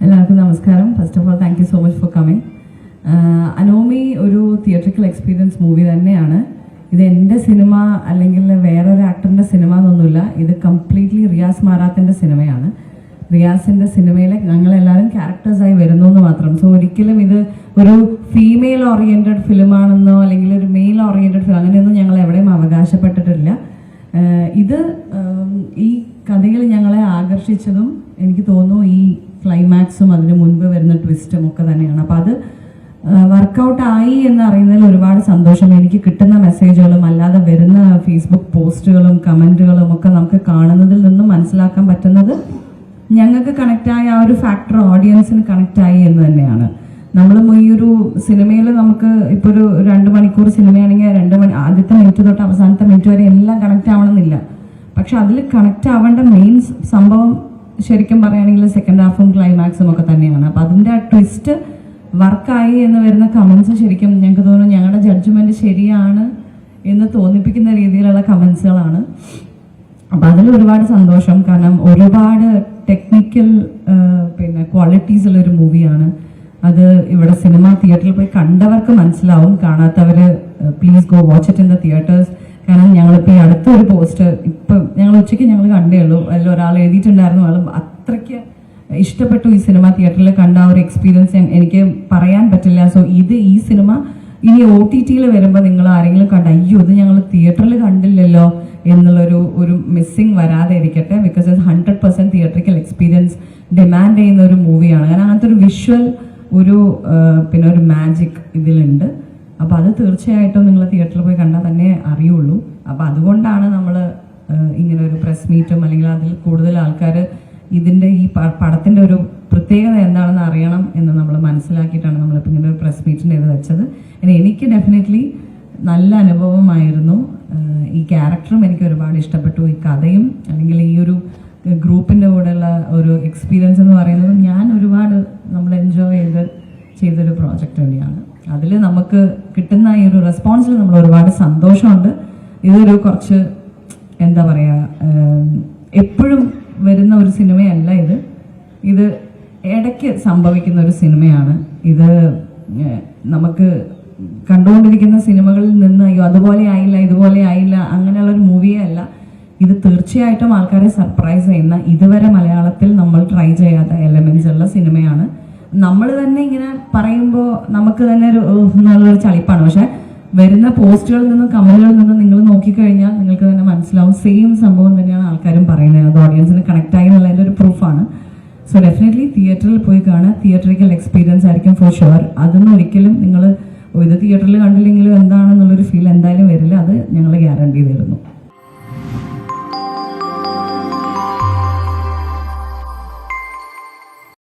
എല്ലാവർക്കും നമസ്കാരം. First of all thank you so much for coming. Anomie ഒരു theatrical experience movie തന്നെയാണ്. ഇത് എൻ്റെ സിനിമ അല്ലെങ്കിൽ വേറൊരു ആക്ടറിൻ്റെ സിനിമ എന്നൊന്നുമില്ല. ഇത് കംപ്ലീറ്റ്ലി റിയാസ് മാറാത്തിൻ്റെ സിനിമയാണ്. റിയാസിൻ്റെ സിനിമയിലെ ഞങ്ങളെല്ലാവരും ക്യാരക്ടേഴ്സായി വരുന്നു എന്ന് മാത്രം. സോ ഒരിക്കലും ഇത് ഒരു ഫീമെയിൽ ഓറിയൻറ്റഡ് ഫിലിമാണെന്നോ അല്ലെങ്കിൽ ഒരു മെയിൽ ഓറിയൻറ്റഡ് ഫിലിം അങ്ങനെയൊന്നും ഞങ്ങൾ എവിടെയും അവകാശപ്പെട്ടിട്ടില്ല. ഇത് ഈ കഥയിൽ ഞങ്ങളെ ആകർഷിച്ചതും എനിക്ക് തോന്നുന്നു ഈ ക്ലൈമാക്സും അതിന് മുൻപ് വരുന്ന ട്വിസ്റ്റും ഒക്കെ തന്നെയാണ്. അപ്പോൾ അത് വർക്കൗട്ട് ആയി എന്ന് അറിയുന്നതിൽ ഒരുപാട് സന്തോഷം. എനിക്ക് കിട്ടുന്ന മെസ്സേജുകളും അല്ലാതെ വരുന്ന ഫേസ്ബുക്ക് പോസ്റ്റുകളും കമൻറ്റുകളും ഒക്കെ നമുക്ക് കാണുന്നതിൽ നിന്നും മനസ്സിലാക്കാൻ പറ്റുന്നത് ഞങ്ങൾക്ക് കണക്റ്റായ ആ ഒരു ഫാക്ടർ ഓഡിയൻസിന് കണക്റ്റായി എന്ന് തന്നെയാണ്. നമ്മൾ ഈ ഒരു സിനിമയിൽ നമുക്ക് ഇപ്പോൾ ഒരു 2 മണിക്കൂർ സിനിമയാണെങ്കിൽ 2 മണി ആദ്യത്തെ മിനിറ്റ് തൊട്ട് അവസാനത്തെ മിനിറ്റ് വരെ എല്ലാം കണക്റ്റ് ആവണമെന്നില്ല. പക്ഷെ അതിൽ കണക്റ്റ് ആവേണ്ട മെയിൻ സംഭവം ശരിക്കും പറയുകയാണെങ്കിൽ സെക്കൻഡ് ഹാഫും ക്ലൈമാക്സും ഒക്കെ തന്നെയാണ്. അപ്പം അതിൻ്റെ ആ ട്വിസ്റ്റ് വർക്കായി എന്ന് വരുന്ന കമൻസ് ശരിക്കും ഞങ്ങൾക്ക് തോന്നുന്നു ഞങ്ങളുടെ ജഡ്ജ്മെൻറ്റ് ശരിയാണ് എന്ന് തോന്നിപ്പിക്കുന്ന രീതിയിലുള്ള കമൻസുകളാണ്. അപ്പം അതിൽ ഒരുപാട് സന്തോഷം. കാരണം ഒരുപാട് ടെക്നിക്കൽ ക്വാളിറ്റീസ് ഉള്ളൊരു മൂവിയാണ്. അത് ഇവിടെ സിനിമ തിയേറ്ററിൽ പോയി കണ്ടവർക്ക് മനസ്സിലാവും. കാണാത്തവർ please go watch it in the theatres. കാരണം ഞങ്ങളിപ്പോൾ ഈ അടുത്തൊരു പോസ്റ്റ് ഇപ്പം ഞങ്ങൾ ഉച്ചയ്ക്ക് ഞങ്ങൾ കണ്ടേ ഉള്ളൂ. അതിൽ ഒരാൾ എഴുതിയിട്ടുണ്ടായിരുന്നു, ആൾ അത്രയ്ക്ക് ഇഷ്ടപ്പെട്ടു ഈ സിനിമ തിയേറ്ററിൽ കണ്ട ഒരു എക്സ്പീരിയൻസ് എനിക്ക് പറയാൻ പറ്റില്ല. സോ ഈ സിനിമ ഇനി OTT-യിൽ വരുമ്പോൾ നിങ്ങൾ ആരെങ്കിലും കണ്ട അയ്യോ ഇത് ഞങ്ങൾ തിയേറ്ററിൽ കണ്ടില്ലല്ലോ എന്നുള്ളൊരു മിസ്സിങ് വരാതെ ഇരിക്കട്ടെ. ബിക്കോസ് ഇത് 100% തിയേറ്ററിക്കൽ എക്സ്പീരിയൻസ് ഡിമാൻഡ് ചെയ്യുന്ന ഒരു മൂവിയാണ്. കാരണം അങ്ങനത്തെ ഒരു വിഷ്വൽ ഒരു മാജിക് ഇതിലുണ്ട്. അപ്പോൾ അത് തീർച്ചയായിട്ടും നിങ്ങൾ തിയേറ്ററിൽ പോയി കണ്ടാൽ തന്നെ അറിയുള്ളൂ. അപ്പോൾ അതുകൊണ്ടാണ് നമ്മൾ ഇങ്ങനെ ഒരു പ്രസ് മീറ്റും അല്ലെങ്കിൽ അതിൽ കൂടുതൽ ആൾക്കാർ ഇതിൻ്റെ ഈ പടത്തിൻ്റെ ഒരു പ്രത്യേകത എന്താണെന്ന് അറിയണം എന്ന് നമ്മൾ മനസ്സിലാക്കിയിട്ടാണ് നമ്മളിപ്പോൾ ഇങ്ങനെ ഒരു പ്രസ് മീറ്റിൻ്റെ ഇത് വെച്ചത്. എനിക്ക് ഡെഫിനറ്റ്ലി നല്ല അനുഭവമായിരുന്നു. ഈ ക്യാരക്ടറും എനിക്ക് ഒരുപാട് ഇഷ്ടപ്പെട്ടു. ഈ കഥയും അല്ലെങ്കിൽ ഈ ഒരു ഗ്രൂപ്പിൻ്റെ കൂടെയുള്ള ഒരു എക്സ്പീരിയൻസ് എന്ന് പറയുന്നത് നമ്മൾ എൻജോയ് ചെയ്തൊരു പ്രോജക്റ്റ് തന്നെയാണ്. അതിൽ നമുക്ക് കിട്ടുന്ന ഈ ഒരു റെസ്പോൺസിൽ നമ്മൾ ഒരുപാട് സന്തോഷമുണ്ട്. ഇതൊരു കുറച്ച് എന്താ പറയുക എപ്പോഴും വരുന്ന ഒരു സിനിമയല്ല ഇത് ഇടയ്ക്ക് സംഭവിക്കുന്ന ഒരു സിനിമയാണ്. ഇത് നമുക്ക് കണ്ടുകൊണ്ടിരിക്കുന്ന സിനിമകളിൽ നിന്ന് അയ്യോ അതുപോലെ ആയില്ല ഇതുപോലെ ആയില്ല അങ്ങനെയുള്ളൊരു മൂവിയേ അല്ല. ഇത് തീർച്ചയായിട്ടും ആൾക്കാരെ സർപ്രൈസ് ചെയ്യുന്ന ഇതുവരെ മലയാളത്തിൽ നമ്മൾ ട്രൈ ചെയ്യാത്ത എലമെന്റ്സ് ഉള്ള സിനിമയാണ്. നമ്മൾ തന്നെ ഇങ്ങനെ പറയുമ്പോൾ നമുക്ക് തന്നെ നല്ലൊരു ചളിപ്പാണ്. പക്ഷെ വരുന്ന പോസ്റ്റുകളിൽ നിന്നും കമന്റുകളിൽ നിന്നും നിങ്ങൾ നോക്കിക്കഴിഞ്ഞാൽ നിങ്ങൾക്ക് തന്നെ മനസ്സിലാവും സെയിം സംഭവം തന്നെയാണ് ആൾക്കാരും പറയുന്നത്. അത് ഓഡിയൻസിന് കണക്ട് ആയി എന്നുള്ളതിൻ്റെ ഒരു പ്രൂഫാണ്. സോ ഡെഫിനറ്റ്ലി തിയേറ്ററിൽ പോയി കാണുക. തിയേറ്ററിക്കൽ എക്സ്പീരിയൻസ് ആയിരിക്കും ഫോർ ഷുവർ. അതൊന്നും ഒരിക്കലും നിങ്ങൾ ഇത് തിയേറ്ററിൽ കണ്ടില്ലെങ്കിലും എന്താണെന്നുള്ളൊരു ഫീൽ എന്തായാലും വരില്ല. അത് ഞങ്ങൾ ഗ്യാരണ്ടി തരുന്നു.